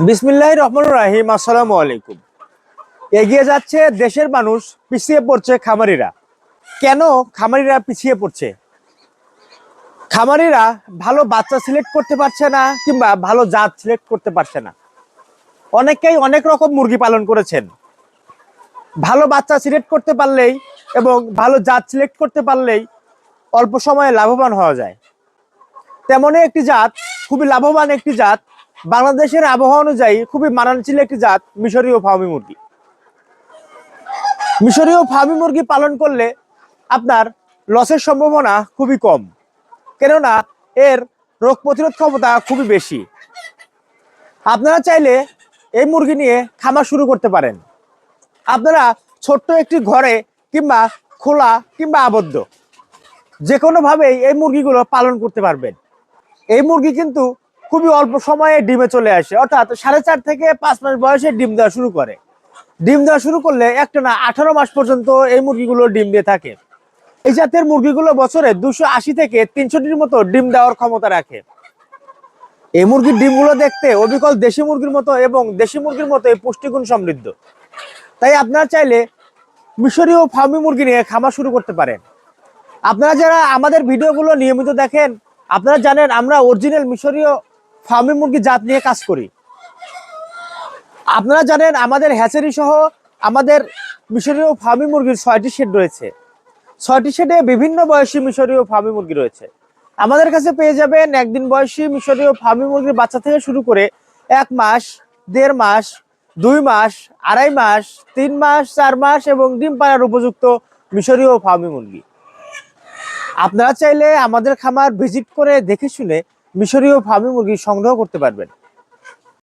বিসমিল্লাহির রহমানির রহিম। আসসালামু আলাইকুম। এগিয়ে যাচ্ছে দেশের মানুষ, পিছিয়ে পড়ছে খামারিরা। কেন খামারিরা পিছিয়ে পড়ছে? খামারিরা ভালো বাচ্চা সিলেক্ট করতে পারছে না, কিংবা ভালো জাত সিলেক্ট করতে পারছে না। অনেকেই অনেক রকম মুরগি পালন করেছেন। ভালো বাচ্চা সিলেক্ট করতে পারলেই এবং ভালো জাত সিলেক্ট করতে পারলেই অল্প সময়ে লাভবান হওয়া যায়। তেমনই একটি জাত, খুবই লাভবান একটি জাত, বাংলাদেশের আবহাওয়া অনুযায়ী খুবই মানানসই একটি জাত, মিশরীয় ফার্মি মুরগি। মিশরীয় ফার্মি মুরগি পালন করলে আপনার লসের সম্ভাবনা খুবই কম, কেননা এর রোগ প্রতিরোধ ক্ষমতা খুবই বেশি। আপনারা চাইলে এই মুরগি নিয়ে খামার শুরু করতে পারেন। আপনারা ছোট্ট একটি ঘরে কিংবা খোলা কিংবা আবদ্ধ যে কোনোভাবেই এই মুরগিগুলো পালন করতে পারবেন। এই মুরগি কিন্তু খুবই অল্প সময়ে ডিমে চলে আসে, অর্থাৎ 4.5 থেকে 5 মাস বয়সে ডিম দেওয়া শুরু করে। ডিম দেওয়া শুরু করলে একটানা 18 মাস পর্যন্ত এই মুরগিগুলো ডিম দিয়ে থাকে। এই জাতের মুরগিগুলো বছরে 280 থেকে 300টির মতো ডিম দেওয়ার ক্ষমতা রাখে। এই মুরগির ডিমগুলো দেখতে অবিকল দেশি মুরগির মতো এবং দেশি মুরগির মতো পুষ্টিগুণ সমৃদ্ধ। তাই আপনারা চাইলে মিশরীয় ফার্মি মুরগি নিয়ে খামার শুরু করতে পারেন। আপনারা যারা আমাদের ভিডিওগুলো নিয়মিত দেখেন, আপনারা জানেন আমরা অরিজিনাল মিশরীয় ফার্মি মুরগি জাত নিয়ে কাজ করি। আপনারা জানেন আমাদের হ্যাচারি সহ আমাদের মিশরীয় ফার্মি মুরগির 6টি শেড রয়েছে। 6টি শেডে বিভিন্ন বয়সী মিশরীয় ফার্মি মুরগি রয়েছে। আমাদের কাছে পেয়ে যাবেন একদিন বয়সী মিশরীয় ফার্মি মুরগির বাচ্চা থেকে শুরু করে 1 মাস, 1.5 মাস, 2 মাস, 2.5 মাস, 3 মাস, 4 মাস এবং ডিম পাড়ার উপযুক্ত মিশরীয় ফার্মি মুরগি। আপনারা চাইলে আমাদের খামার ভিজিট করে দেখে শুনে মিশরীয় ফার্মি মুরগি সংগ্রহ করতে পারবেন।